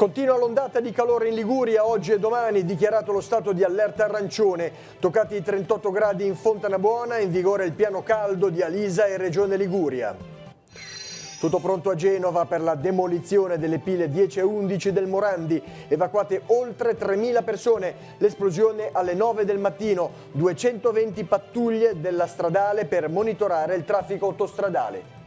Continua l'ondata di calore in Liguria, oggi e domani dichiarato lo stato di allerta arancione, toccati i 38 gradi in Fontanabuona, in vigore il piano caldo di Alisa e Regione Liguria. Tutto pronto a Genova per la demolizione delle pile 10 e 11 del Morandi, evacuate oltre 3.000 persone, l'esplosione alle 9 del mattino, 220 pattuglie della stradale per monitorare il traffico autostradale.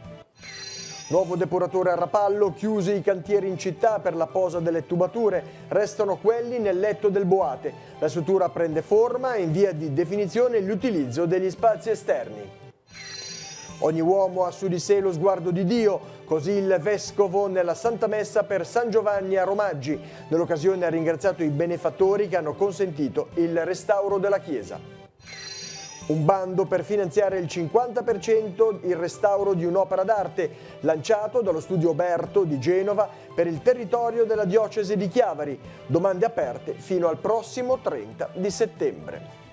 Nuovo depuratore a Rapallo, chiusi i cantieri in città per la posa delle tubature, restano quelli nel letto del Boate. La struttura prende forma e in via di definizione l'utilizzo degli spazi esterni. Ogni uomo ha su di sé lo sguardo di Dio, così il Vescovo nella Santa Messa per San Giovanni a Romaggi. Nell'occasione ha ringraziato i benefattori che hanno consentito il restauro della chiesa. Un bando per finanziare il 50% il restauro di un'opera d'arte, lanciato dallo Studio Oberto di Genova per il territorio della diocesi di Chiavari. Domande aperte fino al prossimo 30 di settembre.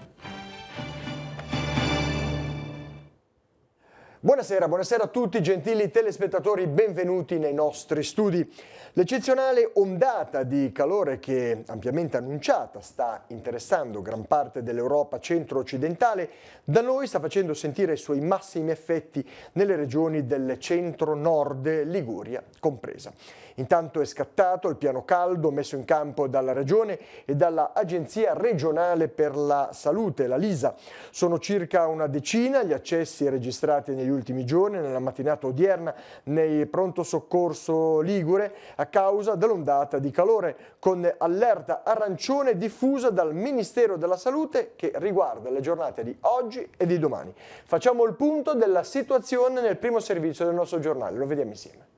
Buonasera a tutti gentili telespettatori, benvenuti nei nostri studi. L'eccezionale ondata di calore che ampiamente annunciata sta interessando gran parte dell'Europa centro-occidentale, da noi sta facendo sentire i suoi massimi effetti nelle regioni del centro-nord, Liguria compresa. Intanto è scattato il piano caldo messo in campo dalla Regione e dalla Agenzia regionale per la salute, la LISA. Sono circa una decina gli accessi registrati negli ultimi giorni, nella mattinata odierna, nei pronto soccorso ligure a causa dell'ondata di calore, con allerta arancione diffusa dal Ministero della Salute che riguarda le giornate di oggi e di domani. Facciamo il punto della situazione nel primo servizio del nostro giornale, lo vediamo insieme.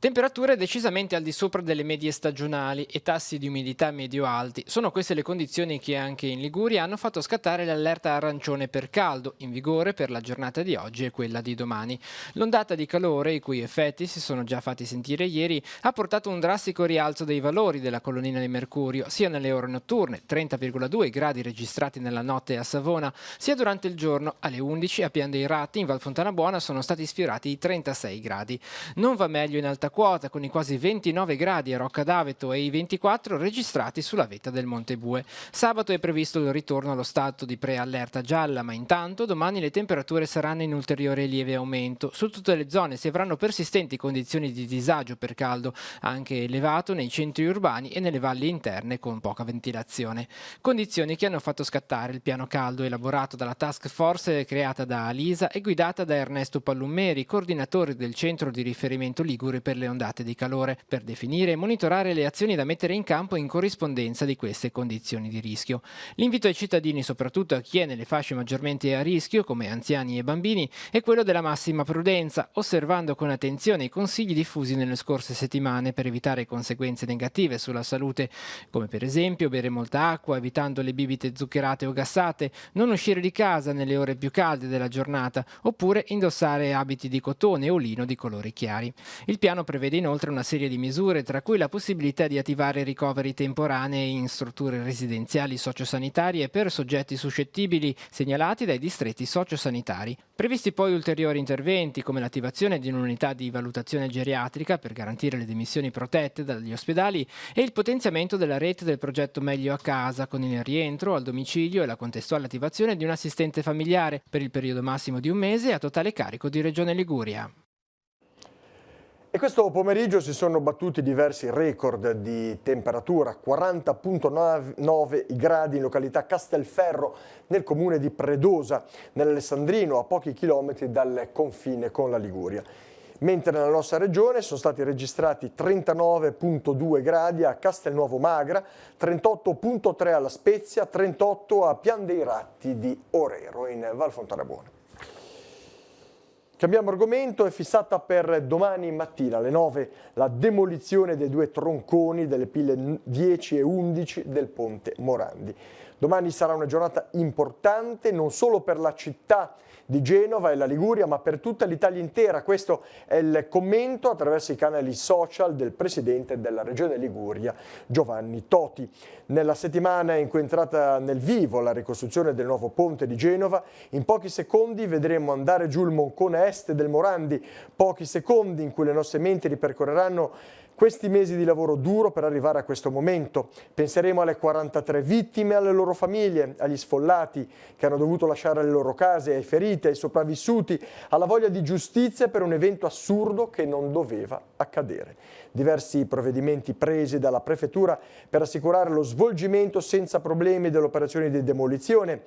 Temperature decisamente al di sopra delle medie stagionali e tassi di umidità medio-alti. Sono queste le condizioni che anche in Liguria hanno fatto scattare l'allerta arancione per caldo, in vigore per la giornata di oggi e quella di domani. L'ondata di calore, i cui effetti si sono già fatti sentire ieri, ha portato un drastico rialzo dei valori della colonnina di mercurio, sia nelle ore notturne, 30,2 gradi registrati nella notte a Savona, sia durante il giorno, alle 11 a Pian dei Ratti in Val Fontanabuona sono stati sfiorati i 36 gradi. Non va meglio in alta quota, con i quasi 29 gradi a Rocca d'Aveto e i 24 registrati sulla vetta del Monte Bue. Sabato è previsto il ritorno allo stato di preallerta gialla, ma intanto domani le temperature saranno in ulteriore lieve aumento. Su tutte le zone si avranno persistenti condizioni di disagio per caldo, anche elevato nei centri urbani e nelle valli interne con poca ventilazione. Condizioni che hanno fatto scattare il piano caldo elaborato dalla task force creata da Alisa e guidata da Ernesto Pallummeri, coordinatore del centro di riferimento Ligure per le ondate di calore, per definire e monitorare le azioni da mettere in campo in corrispondenza di queste condizioni di rischio. L'invito ai cittadini, soprattutto a chi è nelle fasce maggiormente a rischio, come anziani e bambini, è quello della massima prudenza, osservando con attenzione i consigli diffusi nelle scorse settimane per evitare conseguenze negative sulla salute, come per esempio bere molta acqua, evitando le bibite zuccherate o gassate, non uscire di casa nelle ore più calde della giornata, oppure indossare abiti di cotone o lino di colori chiari. Il piano prevede inoltre una serie di misure, tra cui la possibilità di attivare ricoveri temporanei in strutture residenziali sociosanitarie per soggetti suscettibili segnalati dai distretti sociosanitari. Previsti poi ulteriori interventi come l'attivazione di un'unità di valutazione geriatrica per garantire le dimissioni protette dagli ospedali e il potenziamento della rete del progetto Meglio a Casa con il rientro al domicilio e la contestuale attivazione di un assistente familiare per il periodo massimo di un mese a totale carico di Regione Liguria. E questo pomeriggio si sono battuti diversi record di temperatura, 40,9 gradi in località Castelferro nel comune di Predosa, nell'Alessandrino, a pochi chilometri dal confine con la Liguria. Mentre nella nostra regione sono stati registrati 39,2 gradi a Castelnuovo Magra, 38,3 alla Spezia, 38 a Pian dei Ratti di Orero in Val Fontanabuona. Cambiamo argomento, è fissata per domani mattina alle 9 la demolizione dei due tronconi delle pile 10 e 11 del ponte Morandi. Domani sarà una giornata importante non solo per la città di Genova e la Liguria, ma per tutta l'Italia intera. Questo è il commento attraverso i canali social del presidente della Regione Liguria, Giovanni Toti. Nella settimana in cui è entrata nel vivo la ricostruzione del nuovo ponte di Genova, in pochi secondi vedremo andare giù il moncone est del Morandi, pochi secondi in cui le nostre menti ripercorreranno questi mesi di lavoro duro per arrivare a questo momento. Penseremo alle 43 vittime, alle loro famiglie, agli sfollati che hanno dovuto lasciare le loro case, ai feriti, ai sopravvissuti, alla voglia di giustizia per un evento assurdo che non doveva accadere. Diversi provvedimenti presi dalla prefettura per assicurare lo svolgimento senza problemi delle operazioni di demolizione.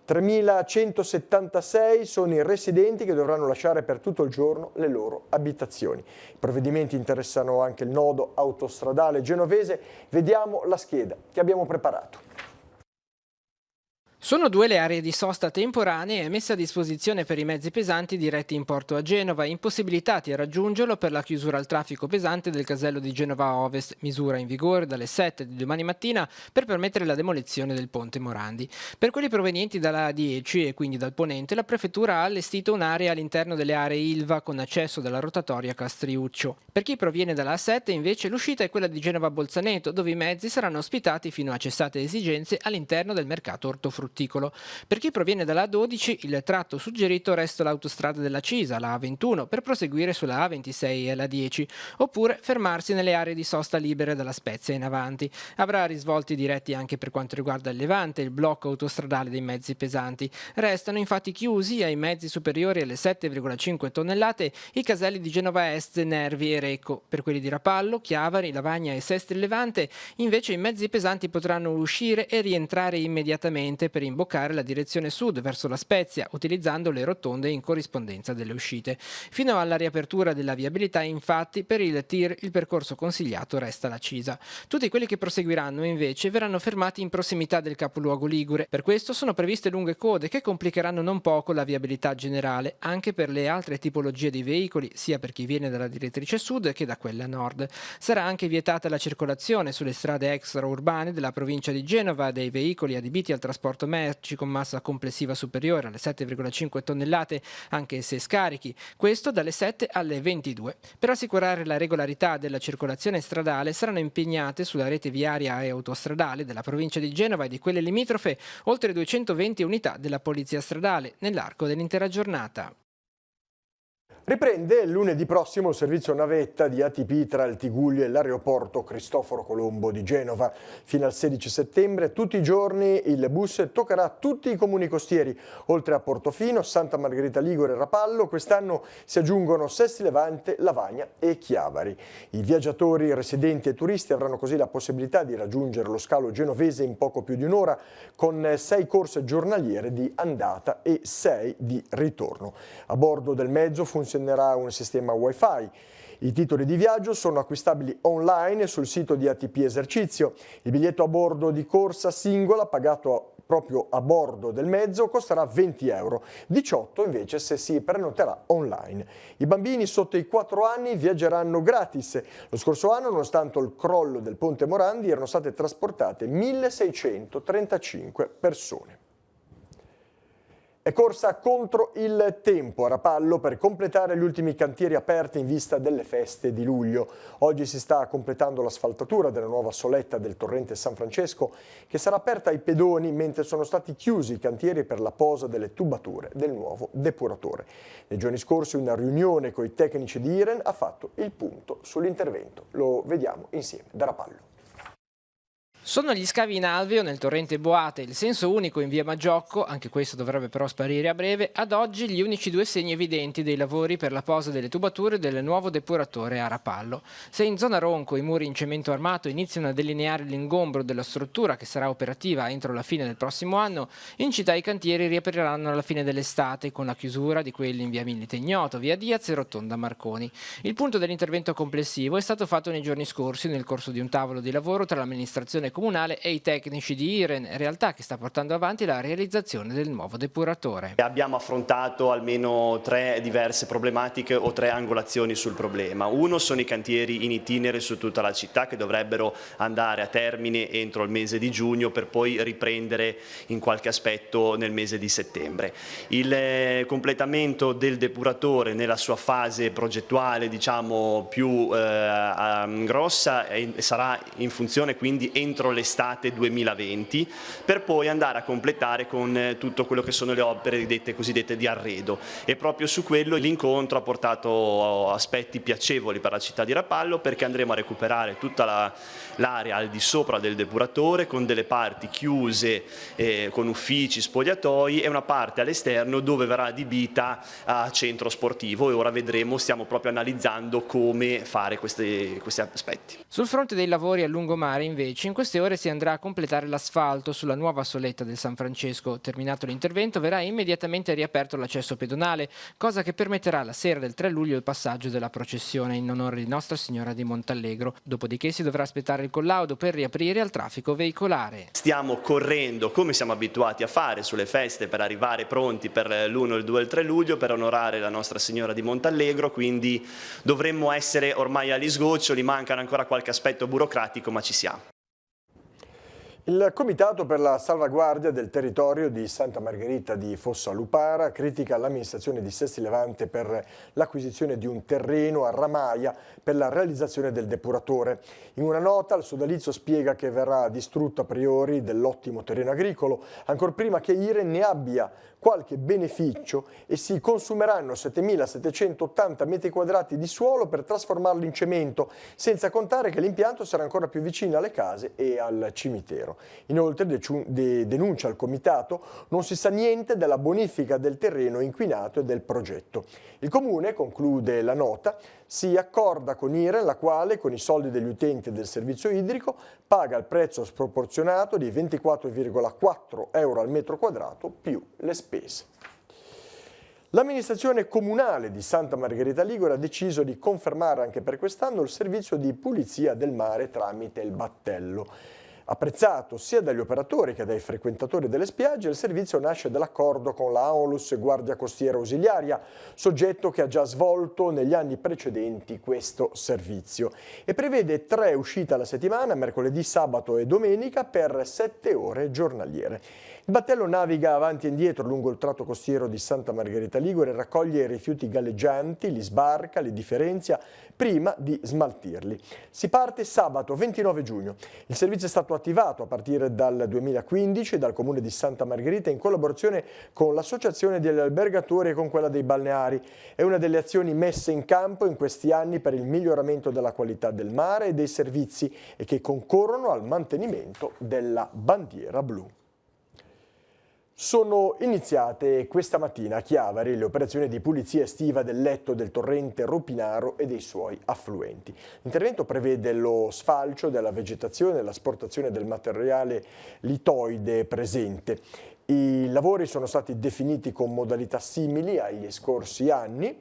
3.176 sono i residenti che dovranno lasciare per tutto il giorno le loro abitazioni. I provvedimenti interessano anche il nodo autostradale genovese. Vediamo la scheda che abbiamo preparato. Sono 2 le aree di sosta temporanee messe a disposizione per i mezzi pesanti diretti in porto a Genova, impossibilitati a raggiungerlo per la chiusura al traffico pesante del casello di Genova Ovest, misura in vigore dalle 7 di domani mattina per permettere la demolizione del ponte Morandi. Per quelli provenienti dalla A10 e quindi dal ponente, la prefettura ha allestito un'area all'interno delle aree Ilva con accesso dalla rotatoria Castriuccio. Per chi proviene dalla A7 invece l'uscita è quella di Genova Bolzaneto, dove i mezzi saranno ospitati fino a cessate esigenze all'interno del mercato ortofrutticolo. Per chi proviene dalla A12 il tratto suggerito resta l'autostrada della Cisa, la A21, per proseguire sulla A26 e la 10, oppure fermarsi nelle aree di sosta libere dalla Spezia in avanti. Avrà risvolti diretti anche per quanto riguarda il Levante, il blocco autostradale dei mezzi pesanti. Restano infatti chiusi ai mezzi superiori alle 7,5 tonnellate i caselli di Genova Est, Nervi e Recco. Per quelli di Rapallo, Chiavari, Lavagna e Sestri Levante invece i mezzi pesanti potranno uscire e rientrare immediatamente per imboccare la direzione sud verso la Spezia, utilizzando le rotonde in corrispondenza delle uscite. Fino alla riapertura della viabilità, infatti, per il TIR il percorso consigliato resta la Cisa. Tutti quelli che proseguiranno, invece, verranno fermati in prossimità del capoluogo ligure. Per questo sono previste lunghe code che complicheranno non poco la viabilità generale, anche per le altre tipologie di veicoli, sia per chi viene dalla direttrice sud che da quella nord. Sarà anche vietata la circolazione sulle strade extraurbane della provincia di Genova dei veicoli adibiti al trasporto merci con massa complessiva superiore alle 7,5 tonnellate, anche se scarichi, questo dalle 7 alle 22. Per assicurare la regolarità della circolazione stradale saranno impegnate sulla rete viaria e autostradale della provincia di Genova e di quelle limitrofe oltre 220 unità della polizia stradale nell'arco dell'intera giornata. Riprende lunedì prossimo il servizio navetta di ATP tra il Tigullio e l'aeroporto Cristoforo Colombo di Genova. Fino al 16 settembre, tutti i giorni, il bus toccherà tutti i comuni costieri. Oltre a Portofino, Santa Margherita Ligure e Rapallo, quest'anno si aggiungono Sestri Levante, Lavagna e Chiavari. I viaggiatori, residenti e turisti avranno così la possibilità di raggiungere lo scalo genovese in poco più di un'ora, con 6 corse giornaliere di andata e 6 di ritorno. A bordo del mezzo funzionerà un sistema Wi-Fi. I titoli di viaggio sono acquistabili online sul sito di ATP Esercizio. Il biglietto a bordo di corsa singola, pagato proprio a bordo del mezzo, costerà 20 euro, 18 invece se si prenoterà online. I bambini sotto i 4 anni viaggeranno gratis. Lo scorso anno, nonostante il crollo del ponte Morandi, erano state trasportate 1.635 persone. È corsa contro il tempo a Rapallo per completare gli ultimi cantieri aperti in vista delle feste di luglio. Oggi si sta completando l'asfaltatura della nuova soletta del torrente San Francesco, che sarà aperta ai pedoni mentre sono stati chiusi i cantieri per la posa delle tubature del nuovo depuratore. Nei giorni scorsi una riunione con i tecnici di Iren ha fatto il punto sull'intervento. Lo vediamo insieme da Rapallo. Sono gli scavi in alveo nel torrente Boate, il senso unico in via Maggiocco, anche questo dovrebbe però sparire a breve, ad oggi gli unici 2 segni evidenti dei lavori per la posa delle tubature del nuovo depuratore a Rapallo. Se in zona Ronco i muri in cemento armato iniziano a delineare l'ingombro della struttura che sarà operativa entro la fine del prossimo anno, in città i cantieri riapriranno alla fine dell'estate con la chiusura di quelli in via Milite Ignoto, via Diaz e Rotonda Marconi. Il punto dell'intervento complessivo è stato fatto nei giorni scorsi nel corso di un tavolo di lavoro tra l'amministrazione comunale e i tecnici di Iren, realtà che sta portando avanti la realizzazione del nuovo depuratore. Abbiamo affrontato almeno 3 diverse problematiche o 3 angolazioni sul problema. Uno sono i cantieri in itinere su tutta la città che dovrebbero andare a termine entro il mese di giugno per poi riprendere in qualche aspetto nel mese di settembre. Il completamento del depuratore nella sua fase progettuale, diciamo, più grossa sarà in funzione quindi entro l'estate 2020, per poi andare a completare con tutto quello che sono le opere cosiddette di arredo, e proprio su quello l'incontro ha portato aspetti piacevoli per la città di Rapallo, perché andremo a recuperare tutta l'area al di sopra del depuratore con delle parti chiuse con uffici, spogliatoi, e una parte all'esterno dove verrà adibita a centro sportivo, e ora vedremo, stiamo proprio analizzando come fare questi aspetti. Sul fronte dei lavori a lungomare invece in queste ore si andrà a completare l'asfalto sulla nuova soletta del San Francesco. Terminato l'intervento verrà immediatamente riaperto l'accesso pedonale, cosa che permetterà la sera del 3 luglio il passaggio della processione in onore di Nostra Signora di Montallegro. Dopodiché si dovrà aspettare il collaudo per riaprire al traffico veicolare. Stiamo correndo come siamo abituati a fare sulle feste per arrivare pronti per l'1, il 2 e il 3 luglio per onorare la Nostra Signora di Montallegro, quindi dovremmo essere ormai agli sgoccioli, mancano ancora qualche aspetto burocratico, ma ci siamo. Il Comitato per la salvaguardia del territorio di Santa Margherita di Fossa Lupara critica l'amministrazione di Sesti Levante per l'acquisizione di un terreno a Ramaia per la realizzazione del depuratore. In una nota il sodalizio spiega che verrà distrutto a priori dell'ottimo terreno agricolo, ancor prima che Iren ne abbia qualche beneficio, e si consumeranno 7.780 metri quadrati di suolo per trasformarlo in cemento, senza contare che l'impianto sarà ancora più vicino alle case e al cimitero. Inoltre, denuncia al Comitato, non si sa niente della bonifica del terreno inquinato e del progetto. Il Comune, conclude la nota, si accorda con Iren, la quale, con i soldi degli utenti del servizio idrico, paga il prezzo sproporzionato di 24,4 euro al metro quadrato più le spese. L'amministrazione comunale di Santa Margherita Ligure ha deciso di confermare anche per quest'anno il servizio di pulizia del mare tramite il battello. Apprezzato sia dagli operatori che dai frequentatori delle spiagge, il servizio nasce dall'accordo con la Aonlus Guardia Costiera Ausiliaria, soggetto che ha già svolto negli anni precedenti questo servizio, e prevede 3 uscite alla settimana, mercoledì, sabato e domenica, per 7 ore giornaliere. Il battello naviga avanti e indietro lungo il tratto costiero di Santa Margherita Ligure, raccoglie i rifiuti galleggianti, li sbarca, li differenzia prima di smaltirli. Si parte sabato 29 giugno. Il servizio è stato attivato a partire dal 2015 dal Comune di Santa Margherita in collaborazione con l'Associazione degli Albergatori e con quella dei balneari. È una delle azioni messe in campo in questi anni per il miglioramento della qualità del mare e dei servizi, e che concorrono al mantenimento della bandiera blu. Sono iniziate questa mattina a Chiavari le operazioni di pulizia estiva del letto del torrente Rupinaro e dei suoi affluenti. L'intervento prevede lo sfalcio della vegetazione e l'asportazione del materiale litoide presente. I lavori sono stati definiti con modalità simili agli scorsi anni,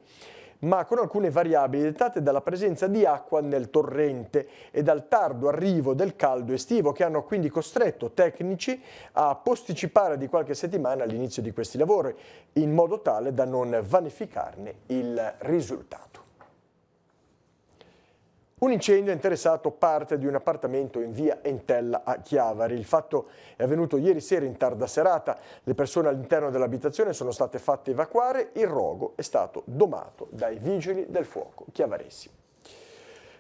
ma con alcune variabili dettate dalla presenza di acqua nel torrente e dal tardo arrivo del caldo estivo, che hanno quindi costretto tecnici a posticipare di qualche settimana l'inizio di questi lavori, in modo tale da non vanificarne il risultato. Un incendio ha interessato parte di un appartamento in via Entella a Chiavari. Il fatto è avvenuto ieri sera in tarda serata. Le persone all'interno dell'abitazione sono state fatte evacuare. Il rogo è stato domato dai vigili del fuoco chiavaresi.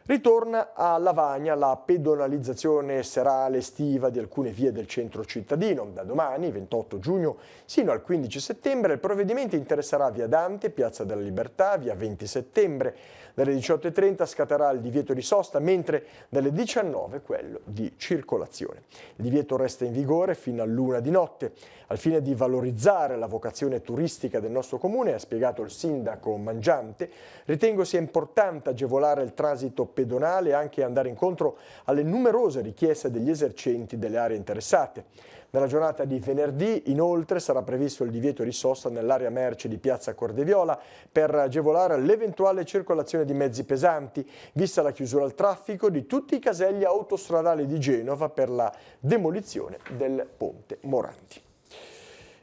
Ritorna a Lavagna la pedonalizzazione serale estiva di alcune vie del centro cittadino. Da domani, 28 giugno, sino al 15 settembre, il provvedimento interesserà via Dante, Piazza della Libertà, via 20 settembre. Dalle 18:30 scatterà il divieto di sosta, mentre dalle 19 quello di circolazione. Il divieto resta in vigore fino all'1 di notte. Al fine di valorizzare la vocazione turistica del nostro comune, ha spiegato il sindaco Mangiante, ritengo sia importante agevolare il transito pedonale e anche andare incontro alle numerose richieste degli esercenti delle aree interessate. Nella giornata di venerdì, inoltre, sarà previsto il divieto di sosta nell'area merci di Piazza Cordeviola per agevolare l'eventuale circolazione di mezzi pesanti, vista la chiusura al traffico di tutti i caselli autostradali di Genova per la demolizione del ponte Morandi.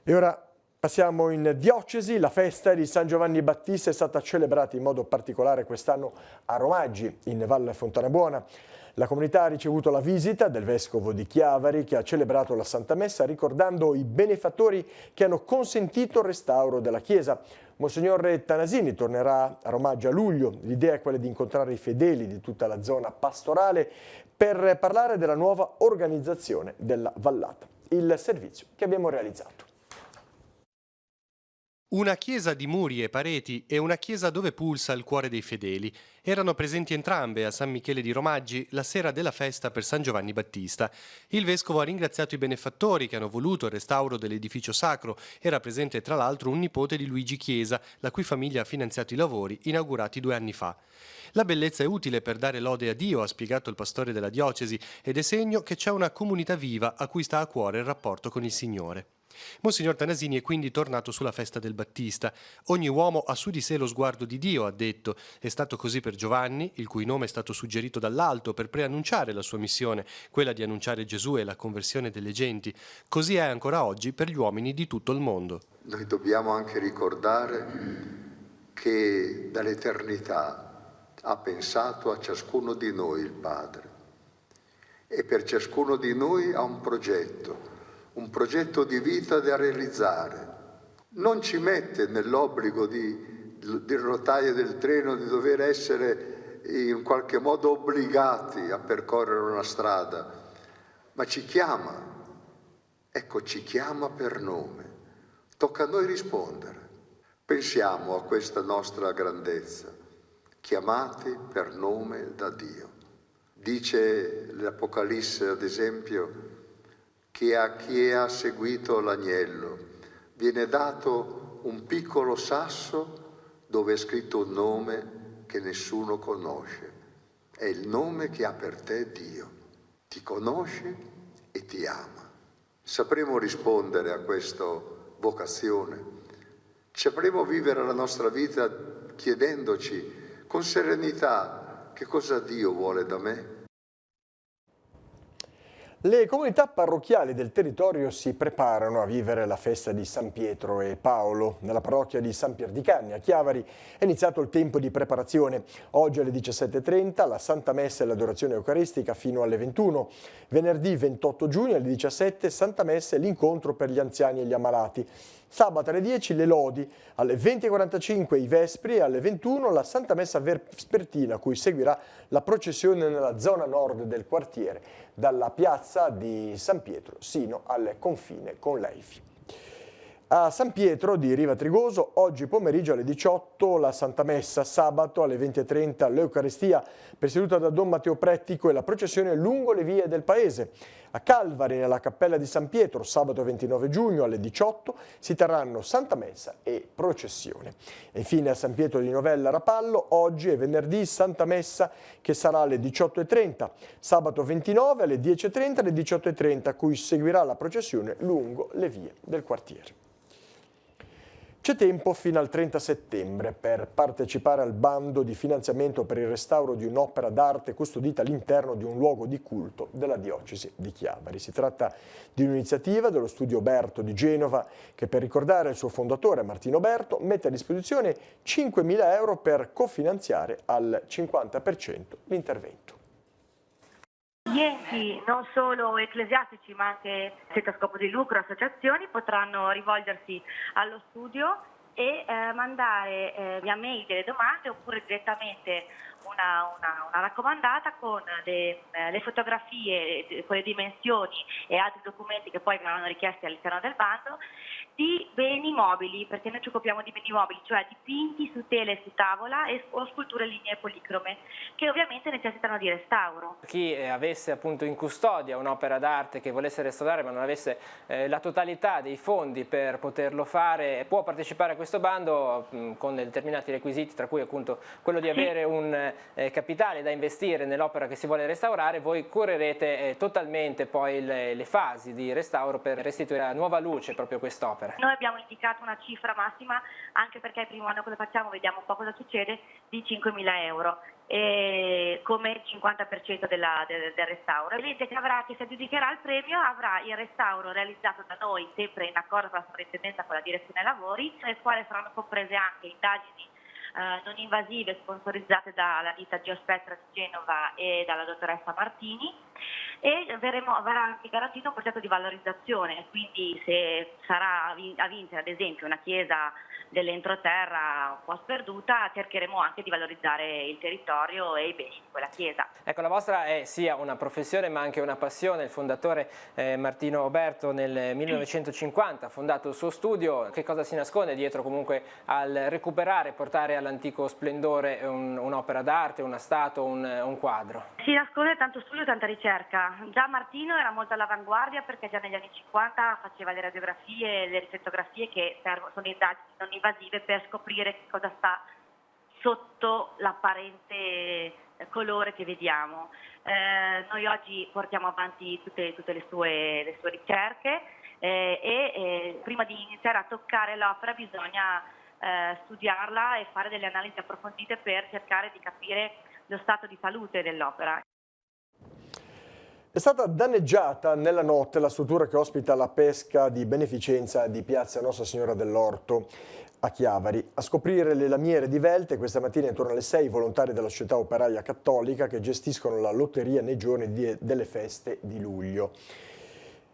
E ora passiamo in diocesi. La festa di San Giovanni Battista è stata celebrata in modo particolare quest'anno a Romaggi, in Valle Fontanabuona. La comunità ha ricevuto la visita del vescovo di Chiavari, che ha celebrato la Santa Messa ricordando i benefattori che hanno consentito il restauro della chiesa. Monsignor Tanasini tornerà a Romaggi a luglio. L'idea è quella di incontrare i fedeli di tutta la zona pastorale per parlare della nuova organizzazione della vallata. Il servizio che abbiamo realizzato. Una chiesa di muri e pareti e una chiesa dove pulsa il cuore dei fedeli. Erano presenti entrambe a San Michele di Romaggi la sera della festa per San Giovanni Battista. Il vescovo ha ringraziato i benefattori che hanno voluto il restauro dell'edificio sacro. Era presente tra l'altro un nipote di Luigi Chiesa, la cui famiglia ha finanziato i lavori inaugurati 2 anni fa. La bellezza è utile per dare lode a Dio, ha spiegato il pastore della diocesi, ed è segno che c'è una comunità viva a cui sta a cuore il rapporto con il Signore. Monsignor Tanasini è quindi tornato sulla festa del Battista. Ogni uomo ha su di sé lo sguardo di Dio, ha detto. È stato così per Giovanni, il cui nome è stato suggerito dall'alto per preannunciare la sua missione, quella di annunciare Gesù e la conversione delle genti. Così è ancora oggi per gli uomini di tutto il mondo. Noi dobbiamo anche ricordare che dall'eternità ha pensato a ciascuno di noi il Padre e per ciascuno di noi ha un progetto di vita da realizzare. Non ci mette nell'obbligo del rotaio del treno di dover essere in qualche modo obbligati a percorrere una strada, ma ci chiama, ci chiama per nome. Tocca a noi rispondere. Pensiamo a questa nostra grandezza, chiamati per nome da Dio. Dice l'Apocalisse, ad esempio, che a chi ha seguito l'agnello viene dato un piccolo sasso dove è scritto un nome che nessuno conosce. È il nome che ha per te Dio. Ti conosce e ti ama. Sapremo rispondere a questa vocazione. Sapremo vivere la nostra vita chiedendoci con serenità che cosa Dio vuole da me. Le comunità parrocchiali del territorio si preparano a vivere la festa di San Pietro e Paolo. Nella parrocchia di San Pier di Canni a Chiavari è iniziato il tempo di preparazione. Oggi alle 17:30 la Santa Messa e l'adorazione eucaristica fino alle 21. Venerdì 28 giugno alle 17 Santa Messa e l'incontro per gli anziani e gli ammalati. Sabato alle 10 le lodi, alle 20:45 i vespri e alle 21 la Santa Messa vespertina, a cui seguirà la processione nella zona nord del quartiere, dalla piazza di San Pietro sino al confine con l'Eifi. A San Pietro di Riva Trigoso oggi pomeriggio alle 18 la Santa Messa, sabato alle 20:30 l'Eucaristia presieduta da Don Matteo Prettico e la processione lungo le vie del paese. A Calvari, nella Cappella di San Pietro, sabato 29 giugno alle 18 si terranno Santa Messa e processione. E infine a San Pietro di Novella Rapallo, oggi è venerdì Santa Messa che sarà alle 18:30, sabato 29 alle 10:30 e alle 18:30, a cui seguirà la processione lungo le vie del quartiere. C'è tempo fino al 30 settembre per partecipare al bando di finanziamento per il restauro di un'opera d'arte custodita all'interno di un luogo di culto della diocesi di Chiavari. Si tratta di un'iniziativa dello Studio Berto di Genova che, per ricordare il suo fondatore Martino Berto, mette a disposizione 5.000 euro per cofinanziare al 50% l'intervento. Gli enti, non solo ecclesiastici ma anche senza scopo di lucro, associazioni, potranno rivolgersi allo studio e mandare via mail delle domande oppure direttamente una raccomandata con le fotografie, con le dimensioni e altri documenti che poi verranno richiesti all'interno del bando di beni mobili, perché noi ci occupiamo di beni mobili, cioè dipinti su tele e su tavola o sculture lignee policrome, che ovviamente necessitano di restauro. Chi avesse appunto in custodia un'opera d'arte che volesse restaurare ma non avesse la totalità dei fondi per poterlo fare, può partecipare a questo bando con determinati requisiti, tra cui appunto quello di avere un capitale da investire nell'opera che si vuole restaurare. Voi curerete totalmente poi le fasi di restauro per restituire a nuova luce proprio quest'opera. Noi abbiamo indicato una cifra massima, anche perché il primo anno cosa facciamo, vediamo un po' cosa succede, di 5.000 euro, come il 50% del restauro. L'ente che si aggiudicherà il premio avrà il restauro realizzato da noi, sempre in accordo con la sovrintendenza, con la direzione lavori, nel quale saranno comprese anche indagini non invasive sponsorizzate dalla ditta Geospectra di Genova e dalla dottoressa Martini, e verrà anche garantito un progetto di valorizzazione, quindi se sarà a vincere ad esempio una chiesa dell'entroterra un po' sperduta, cercheremo anche di valorizzare il territorio e i beni di quella chiesa. Ecco, la vostra è sia una professione ma anche una passione. Il fondatore Martino Oberto nel 1950 ha fondato il suo studio. Che cosa si nasconde dietro comunque al recuperare, portare all'antico splendore un'opera d'arte, una statua, un quadro? Si nasconde tanto studio, tanta ricerca. Già Martino era molto all'avanguardia, perché già negli anni 50 faceva le radiografie e le riflettografie, che sono indagini non invasive per scoprire che cosa sta sotto l'apparente colore che vediamo. Noi oggi portiamo avanti tutte le sue ricerche e prima di iniziare a toccare l'opera bisogna studiarla e fare delle analisi approfondite per cercare di capire lo stato di salute dell'opera. È stata danneggiata nella notte la struttura che ospita la pesca di beneficenza di Piazza Nostra Signora dell'Orto a Chiavari. A scoprire le lamiere divelte questa mattina intorno alle 6 volontari della Società Operaia Cattolica che gestiscono la lotteria nei giorni delle feste di luglio.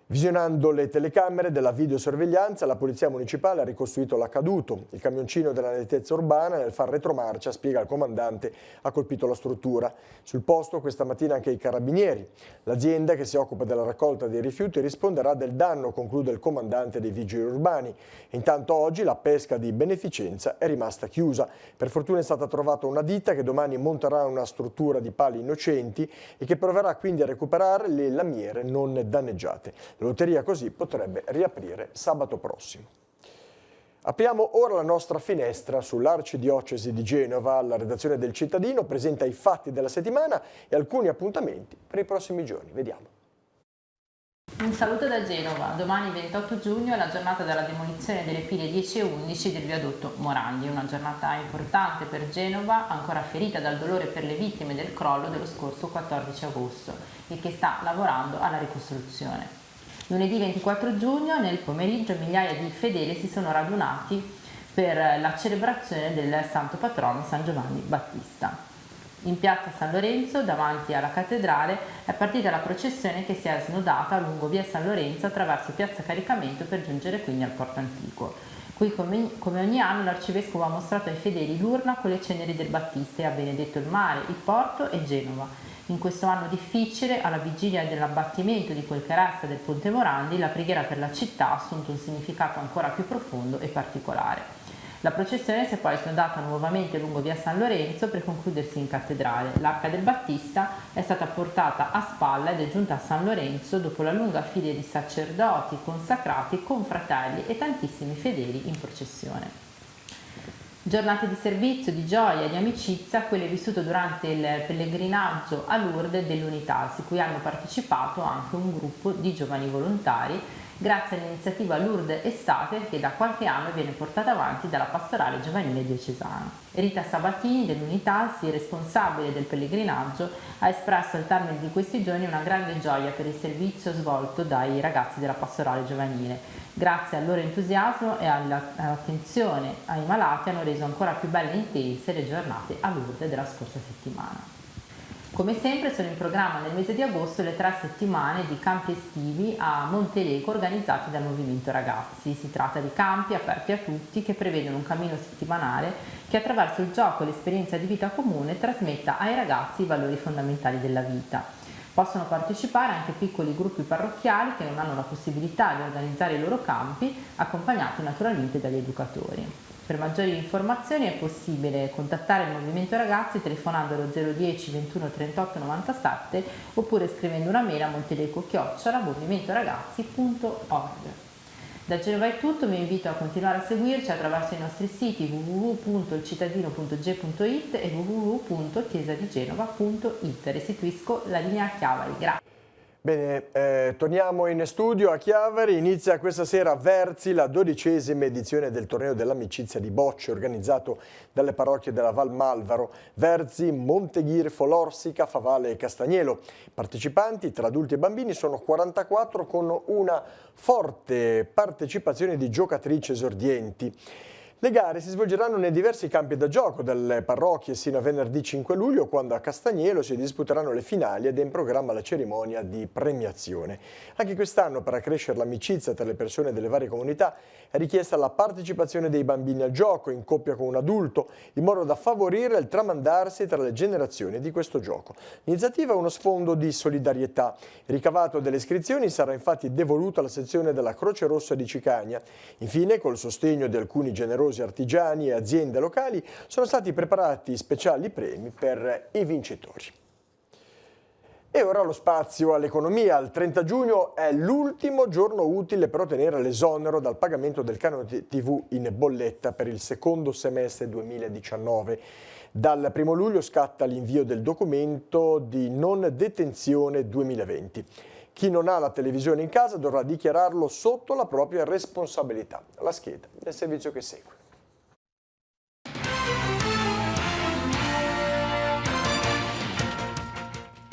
Visionando le telecamere della videosorveglianza, la Polizia Municipale ha ricostruito l'accaduto. Il camioncino della nettezza urbana, nel far retromarcia, spiega il comandante, ha colpito la struttura. Sul posto questa mattina anche i carabinieri. L'azienda che si occupa della raccolta dei rifiuti risponderà del danno, conclude il comandante dei vigili urbani. Intanto oggi la pesca di beneficenza è rimasta chiusa. Per fortuna è stata trovata una ditta che domani monterà una struttura di pali innocenti e che proverà quindi a recuperare le lamiere non danneggiate. La lotteria così potrebbe riaprire sabato prossimo. Apriamo ora la nostra finestra sull'Arcidiocesi di Genova. La redazione del Cittadino presenta i fatti della settimana e alcuni appuntamenti per i prossimi giorni. Vediamo. Un saluto da Genova. Domani 28 giugno è la giornata della demolizione delle pile 10 e 11 del viadotto Morandi. Una giornata importante per Genova, ancora ferita dal dolore per le vittime del crollo dello scorso 14 agosto e che sta lavorando alla ricostruzione. Lunedì 24 giugno nel pomeriggio migliaia di fedeli si sono radunati per la celebrazione del santo patrono San Giovanni Battista. In piazza San Lorenzo, davanti alla cattedrale, è partita la processione che si è snodata lungo via San Lorenzo attraverso piazza Caricamento per giungere quindi al Porto Antico. Qui come ogni anno l'arcivescovo ha mostrato ai fedeli l'urna con le ceneri del Battista e ha benedetto il mare, il porto e Genova. In questo anno difficile, alla vigilia dell'abbattimento di quel che resta del Ponte Morandi, la preghiera per la città ha assunto un significato ancora più profondo e particolare. La processione si è poi snodata nuovamente lungo via San Lorenzo per concludersi in cattedrale. L'Arca del Battista è stata portata a spalla ed è giunta a San Lorenzo dopo la lunga fila di sacerdoti, consacrati, confratelli e tantissimi fedeli in processione. Giornate di servizio, di gioia e di amicizia, quelle vissute durante il pellegrinaggio a Lourdes dell'Unitas, cui hanno partecipato anche un gruppo di giovani volontari, grazie all'iniziativa Lourdes Estate che da qualche anno viene portata avanti dalla pastorale giovanile diocesana. Rita Sabatini dell'Unitas, responsabile del pellegrinaggio, ha espresso al termine di questi giorni una grande gioia per il servizio svolto dai ragazzi della pastorale giovanile. Grazie al loro entusiasmo e all'attenzione ai malati hanno reso ancora più belle e intense le giornate a Lourdes della scorsa settimana. Come sempre sono in programma nel mese di agosto le 3 settimane di campi estivi a Monteleco organizzati dal Movimento Ragazzi. Si tratta di campi aperti a tutti che prevedono un cammino settimanale che attraverso il gioco e l'esperienza di vita comune trasmetta ai ragazzi i valori fondamentali della vita. Possono partecipare anche piccoli gruppi parrocchiali che non hanno la possibilità di organizzare i loro campi, accompagnati naturalmente dagli educatori. Per maggiori informazioni è possibile contattare il Movimento Ragazzi telefonando allo 010 21 38 97 oppure scrivendo una mail a monteleco@movimentoragazzi.org. Da Genova è tutto, vi invito a continuare a seguirci attraverso i nostri siti www.ilcittadino.ge.it e www.chiesadigenova.it. Restituisco la linea a Chiavari. Grazie. Bene, torniamo in studio a Chiavari. Inizia questa sera a Verzi la 12ª edizione del torneo dell'amicizia di bocce organizzato dalle parrocchie della Val Malvaro, Verzi, Monteghirfo, Lorsica, Favale e Castagnelo. Partecipanti tra adulti e bambini sono 44 con una forte partecipazione di giocatrici esordienti. Le gare si svolgeranno nei diversi campi da gioco delle parrocchie sino a venerdì 5 luglio, quando a Castagnelo si disputeranno le finali ed è in programma la cerimonia di premiazione. Anche quest'anno, per accrescere l'amicizia tra le persone delle varie comunità, è richiesta la partecipazione dei bambini al gioco in coppia con un adulto, in modo da favorire il tramandarsi tra le generazioni di questo gioco. L'iniziativa ha uno sfondo di solidarietà. Il ricavato delle iscrizioni sarà infatti devoluto alla sezione della Croce Rossa di Cicagna. Infine, col sostegno di alcuni generosi artigiani e aziende locali, sono stati preparati speciali premi per i vincitori. E ora lo spazio all'economia. Il 30 giugno è l'ultimo giorno utile per ottenere l'esonero dal pagamento del canone TV in bolletta per il secondo semestre 2019. Dal 1 luglio scatta l'invio del documento di non detenzione 2020. Chi non ha la televisione in casa dovrà dichiararlo sotto la propria responsabilità. La scheda del servizio che segue.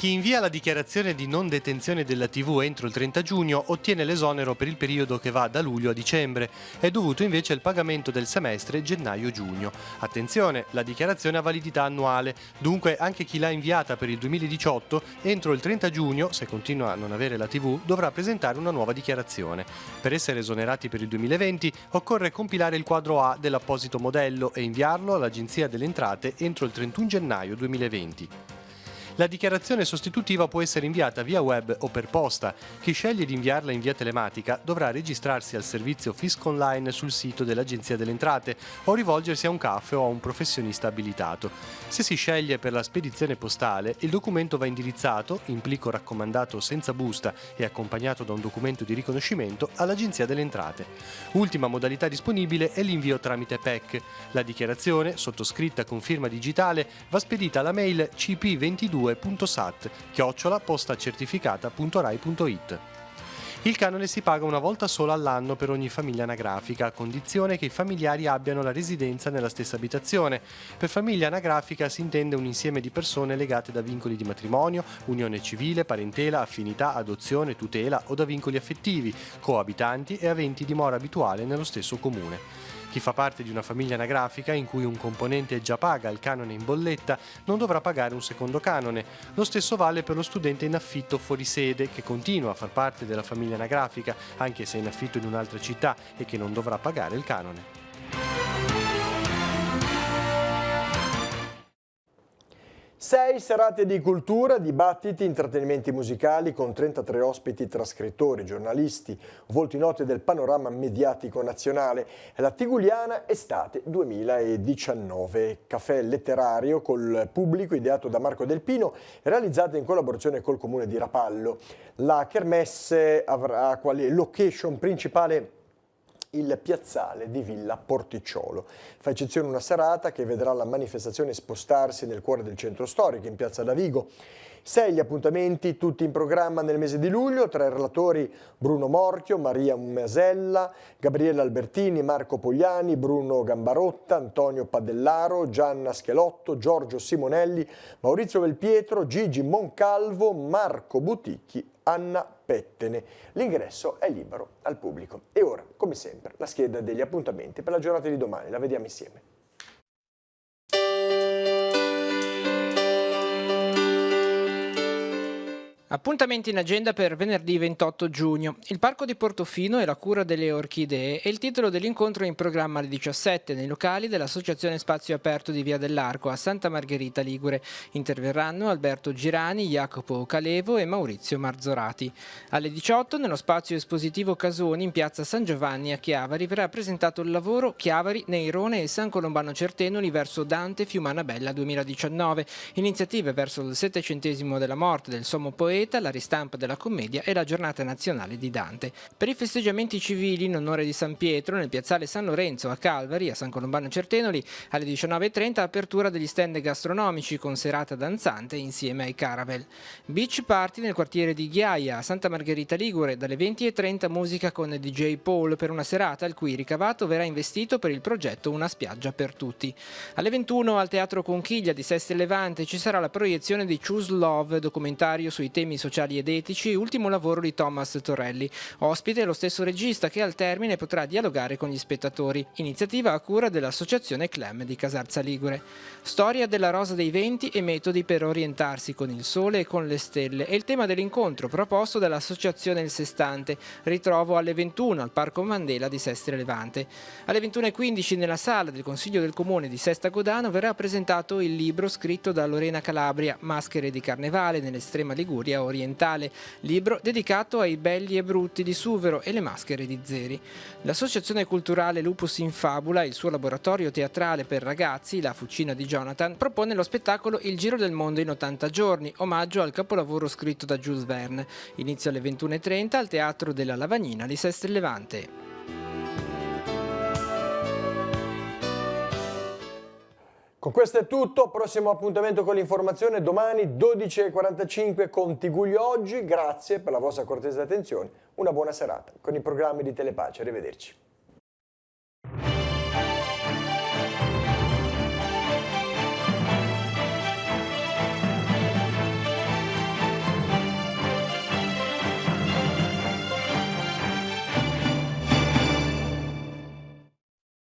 Chi invia la dichiarazione di non detenzione della TV entro il 30 giugno ottiene l'esonero per il periodo che va da luglio a dicembre. È dovuto invece il pagamento del semestre gennaio-giugno. Attenzione, la dichiarazione ha validità annuale, dunque anche chi l'ha inviata per il 2018 entro il 30 giugno, se continua a non avere la TV, dovrà presentare una nuova dichiarazione. Per essere esonerati per il 2020 occorre compilare il quadro A dell'apposito modello e inviarlo all'Agenzia delle Entrate entro il 31 gennaio 2020. La dichiarazione sostitutiva può essere inviata via web o per posta. Chi sceglie di inviarla in via telematica dovrà registrarsi al servizio Fisco Online sul sito dell'Agenzia delle Entrate o rivolgersi a un CAF o a un professionista abilitato. Se si sceglie per la spedizione postale, il documento va indirizzato, in plico raccomandato senza busta e accompagnato da un documento di riconoscimento, all'Agenzia delle Entrate. Ultima modalità disponibile è l'invio tramite PEC. La dichiarazione, sottoscritta con firma digitale, va spedita alla mail cp22.sat@postacertificata.rai.it. Il canone si paga una volta sola all'anno per ogni famiglia anagrafica, a condizione che i familiari abbiano la residenza nella stessa abitazione. Per famiglia anagrafica si intende un insieme di persone legate da vincoli di matrimonio, unione civile, parentela, affinità, adozione, tutela o da vincoli affettivi, coabitanti e aventi dimora abituale nello stesso comune. Chi fa parte di una famiglia anagrafica in cui un componente già paga il canone in bolletta non dovrà pagare un secondo canone. Lo stesso vale per lo studente in affitto fuori sede che continua a far parte della famiglia anagrafica anche se è in affitto in un'altra città e che non dovrà pagare il canone. 6 serate di cultura, dibattiti, intrattenimenti musicali con 33 ospiti tra scrittori, giornalisti, volti noti del panorama mediatico nazionale. È la Tiguliana Estate 2019, caffè letterario col pubblico ideato da Marco Del Pino e realizzato in collaborazione col comune di Rapallo. La kermesse avrà quale location principale il piazzale di Villa Porticciolo. Fa eccezione una serata che vedrà la manifestazione spostarsi nel cuore del centro storico, in piazza Davigo. 6 gli appuntamenti, tutti in programma nel mese di luglio, tra i relatori Bruno Morchio, Maria Masella, Gabriele Albertini, Marco Pogliani, Bruno Gambarotta, Antonio Padellaro, Gianna Schelotto, Giorgio Simonelli, Maurizio Belpietro, Gigi Moncalvo, Marco Buticchi, Anna Pettene. L'ingresso è libero al pubblico. E ora, come sempre, la scheda degli appuntamenti per la giornata di domani. La vediamo insieme. Appuntamenti in agenda per venerdì 28 giugno. Il Parco di Portofino e la cura delle orchidee è il titolo dell'incontro in programma alle 17 nei locali dell'Associazione Spazio Aperto di Via dell'Arco a Santa Margherita Ligure. Interverranno Alberto Girani, Jacopo Calevo e Maurizio Marzorati. Alle 18 nello spazio espositivo Casoni in piazza San Giovanni a Chiavari verrà presentato il lavoro Chiavari, Neirone e San Colombano Certenoli verso Dante Fiumana Bella 2019. Iniziative verso il 700° della morte del sommo poeta, la ristampa della commedia e la giornata nazionale di Dante. Per i festeggiamenti civili in onore di San Pietro nel piazzale San Lorenzo a Calvari a San Colombano Certenoli alle 19:30 apertura degli stand gastronomici con serata danzante insieme ai Caravel. Beach party nel quartiere di Ghiaia a Santa Margherita Ligure dalle 20:30 musica con DJ Paul per una serata il cui ricavato verrà investito per il progetto Una spiaggia per tutti. Alle 21 al Teatro Conchiglia di Sestri Levante ci sarà la proiezione di Choose Love, documentario sui temi sociali ed etici, ultimo lavoro di Thomas Torelli. Ospite lo stesso regista che al termine potrà dialogare con gli spettatori. Iniziativa a cura dell'Associazione Clem di Casarza Ligure. Storia della Rosa dei Venti e metodi per orientarsi con il sole e con le stelle è il tema dell'incontro proposto dall'Associazione Il Sestante. Ritrovo alle 21 al Parco Mandela di Sestri Levante. Alle 21:15 nella sala del Consiglio del Comune di Sesta Godano verrà presentato il libro scritto da Lorena Calabria, Maschere di Carnevale nell'estrema Liguria orientale, libro dedicato ai belli e brutti di Suvero e le maschere di Zeri. L'Associazione Culturale Lupus in Fabula, il suo laboratorio teatrale per ragazzi, La Fucina di Jonathan, propone lo spettacolo Il Giro del Mondo in 80 giorni, omaggio al capolavoro scritto da Jules Verne. Inizio alle 21:30 al Teatro della Lavagnina di Sestri Levante. Con questo è tutto, prossimo appuntamento con l'informazione domani 12:45 con Tiguglio Oggi. Grazie per la vostra cortese attenzione, una buona serata con i programmi di Telepace, arrivederci.